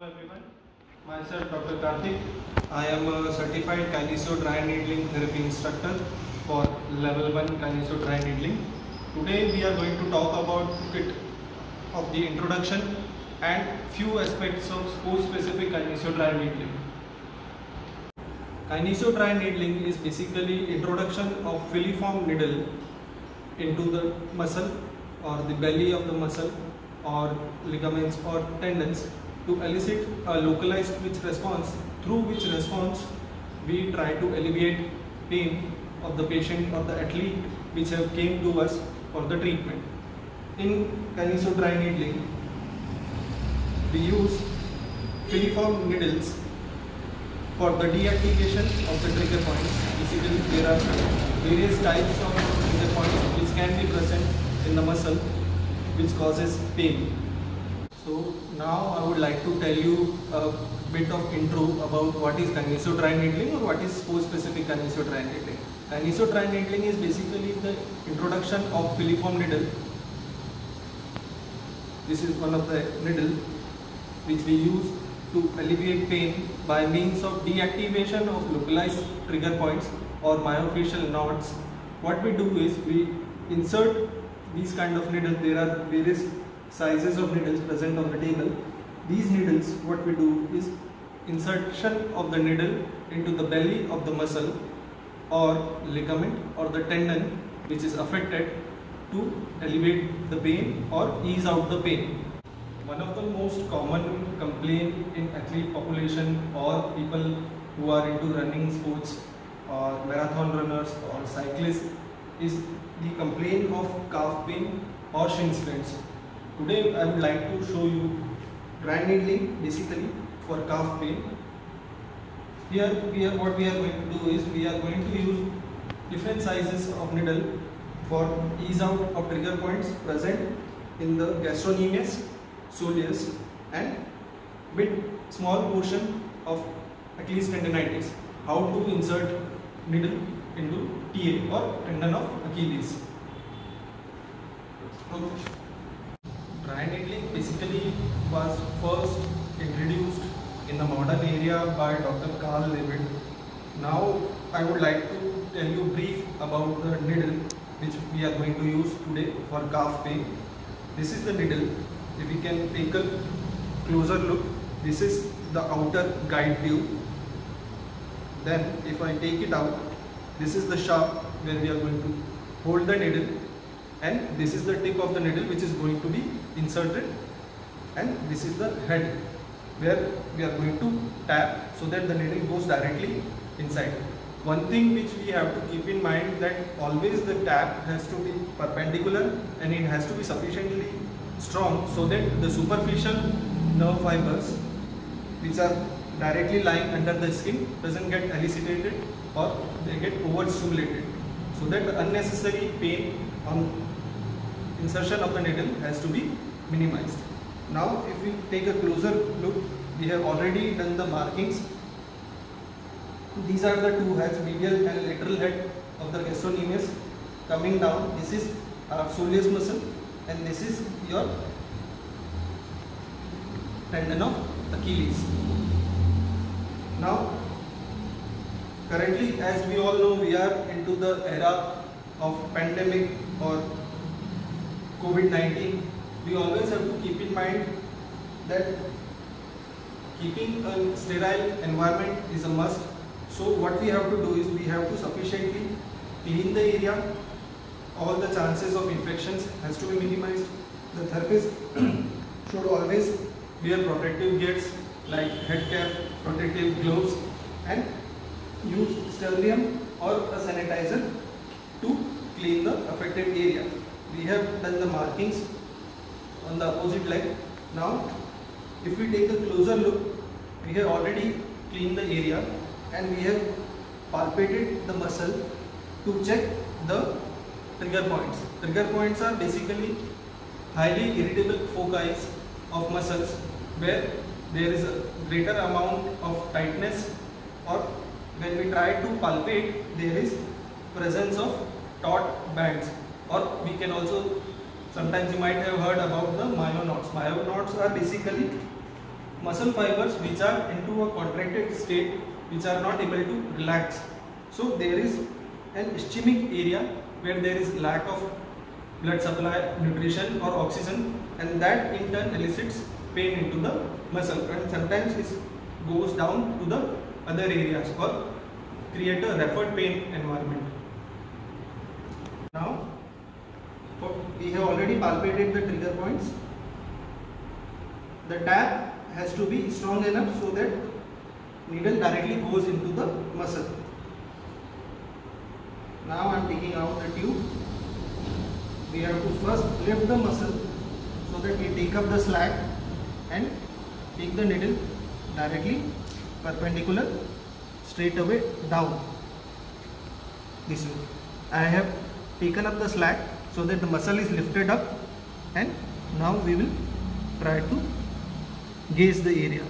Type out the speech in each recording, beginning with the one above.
Hello everyone, myself Dr. Karthik. I am a certified kinesio dry needling therapy instructor for level 1 kinesio dry needling. Today we are going to talk about a bit of the introduction and few aspects of sport specific kinesio dry needling. Kinesio dry needling is basically introduction of filiform needle into the muscle or the belly of the muscle or ligaments or tendons to elicit a localized twitch response, through which response we try to alleviate pain of the patient or the athlete which have came to us for the treatment. In kinesio dry needling, we use filiform needles for the deactivation of the trigger points. Basically, there are various types of trigger points which can be present in the muscle which causes pain. So now I would like to tell you a bit of intro about what is kinesio dry needling or what is sport specific kinesio dry needling. Kinesio dry needling is basically the introduction of filiform needle. This is one of the needle which we use to alleviate pain by means of deactivation of localized trigger points or myofascial knots. What we do is we insert these kind of needles. There are various sizes of needles present on the table. These needles, what we do is insertion of the needle into the belly of the muscle or ligament or the tendon which is affected to alleviate the pain or ease out the pain. One of the most common complaint in athlete population or people who are into running sports or marathon runners or cyclists is the complaint of calf pain or shin splints. Today I would like to show you dry needling basically for calf pain. Here what we are going to do is we are going to use different sizes of needle for ease out of trigger points present in the gastrocnemius, soleus and bit small portion of Achilles tendinitis. How to insert needle into TA or tendon of Achilles. Dry needling basically was first introduced in the modern area by Dr. Carl Levitt. Now I would like to tell you brief about the needle which we are going to use today for calf pain. This is the needle. If we can take a closer look, this is the outer guide tube. Then if I take it out, this is the shaft where we are going to hold the needle, and this is the tip of the needle which is going to be inserted, and this is the head where we are going to tap so that the needle goes directly inside. One thing which we have to keep in mind that always the tap has to be perpendicular and it has to be sufficiently strong so that the superficial nerve fibers which are directly lying under the skin doesn't get elicited or they get overstimulated, so that the unnecessary pain on insertion of the needle has to be minimized. Now if we take a closer look, we have already done the markings. These are the two heads, medial and lateral head of the gastrocnemius coming down. This is our soleus muscle and this is your tendon of Achilles. Now currently, as we all know, we are into the era of pandemic or COVID-19. We always have to keep in mind that keeping a sterile environment is a must. So what we have to do is we have to sufficiently clean the area. All the chances of infections has to be minimized. The therapist should always wear protective gears like head cap, protective gloves and use sterilium or a sanitizer to clean the affected area. We have done the markings on the opposite leg. Now if we take a closer look, we have already cleaned the area and we have palpated the muscle to check the trigger points. Trigger points are basically highly irritable foci of muscles where there is a greater amount of tightness, or when we try to palpate there is presence of taut bands, or we can also, sometimes you might have heard about the myoknots. Myoknots are basically muscle fibers which are into a contracted state, which are not able to relax. So there is an ischemic area where there is lack of blood supply, nutrition or oxygen, and that in turn elicits pain into the muscle, and sometimes it goes down to the other areas or create a referred pain environment. Now we have already palpated the trigger points. The tap has to be strong enough so that needle directly goes into the muscle. Now I am taking out the tube. We have to first lift the muscle so that we take up the slack and take the needle directly perpendicular straight away down this way. I have taken up the slack so that the muscle is lifted up, and now we will try to gauge the area.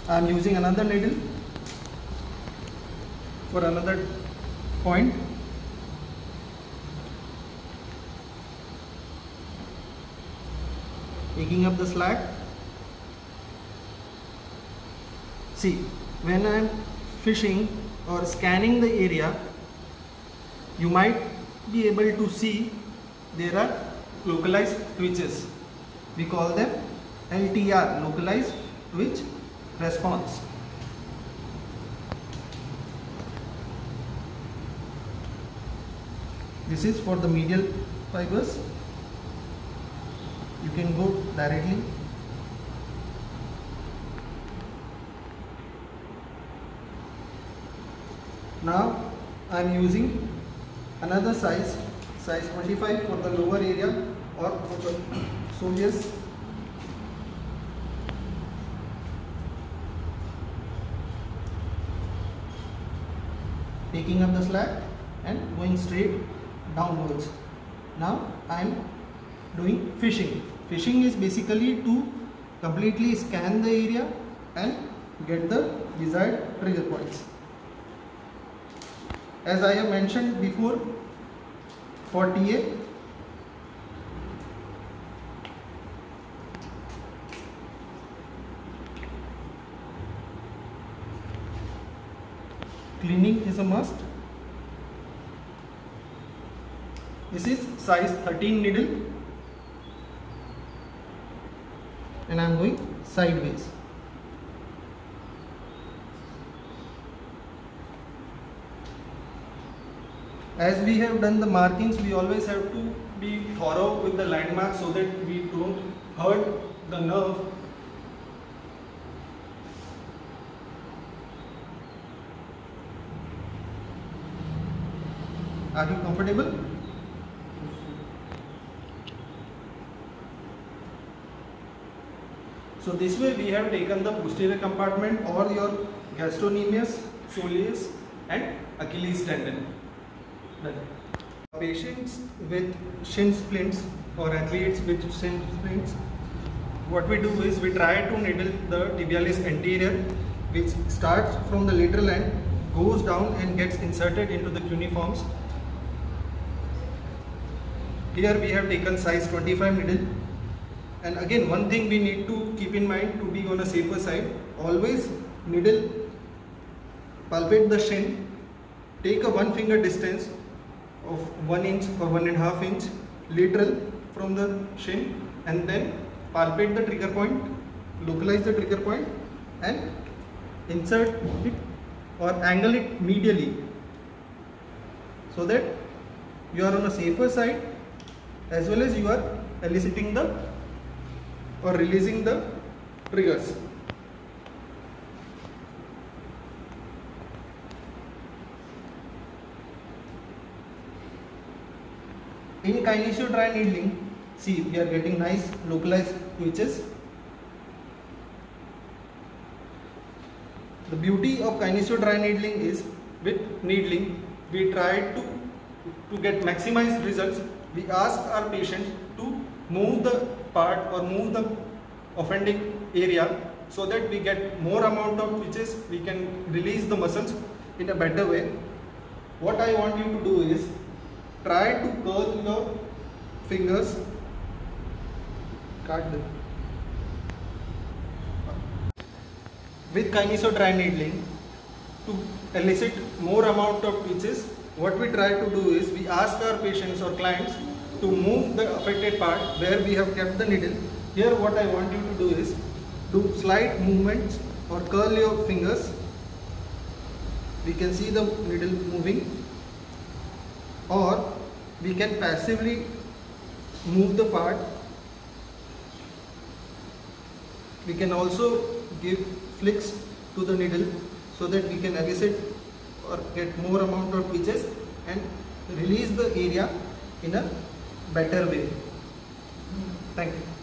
I am using another needle for another point. Taking up the slack. See, when I am fishing or scanning the area, you might be able to see there are localized twitches. We call them LTR, localized twitch response. This is for the medial fibers. You can go directly. Now I am using another size 25 for the lower area or for the soleus. Taking up the slack and going straight downwards. Now I am doing fishing. Fishing is basically to completely scan the area and get the desired trigger points. As I have mentioned before, for TA, cleaning is a must. This is size 13 needle and I am going sideways. As we have done the markings, we always have to be thorough with the landmarks so that we don't hurt the nerve. Are you comfortable? So this way we have taken the posterior compartment or your gastrocnemius, soleus and Achilles tendon. Patients with shin splints or athletes with shin splints, what we do is we try to needle the tibialis anterior, which starts from the lateral end, goes down and gets inserted into the cuneiforms. Here we have taken size 25 needle, and again one thing we need to keep in mind to be on a safer side, always needle palpate the shin, take a 1 finger distance of 1 inch or 1.5 inch lateral from the shin, and then palpate the trigger point, localize the trigger point and insert it or angle it medially so that you are on a safer side as well as you are eliciting the or releasing the triggers. In kinesio dry needling, see, we are getting nice localized twitches. The beauty of kinesio dry needling is, with needling we try to get maximized results. We ask our patients to move the part or move the offending area so that we get more amount of twitches, we can release the muscles in a better way. What I want you to do is try to curl your fingers, cut them, with kineso dry needling to elicit more amount of twitches, what we try to do is we ask our patients or clients to move the affected part where we have kept the needle. Here what I want you to do is do slight movements or curl your fingers. We can see the needle moving, or we can passively move the part. We can also give flicks to the needle so that we can elicit or get more amount of twitches and release the area in a better way. Thank you.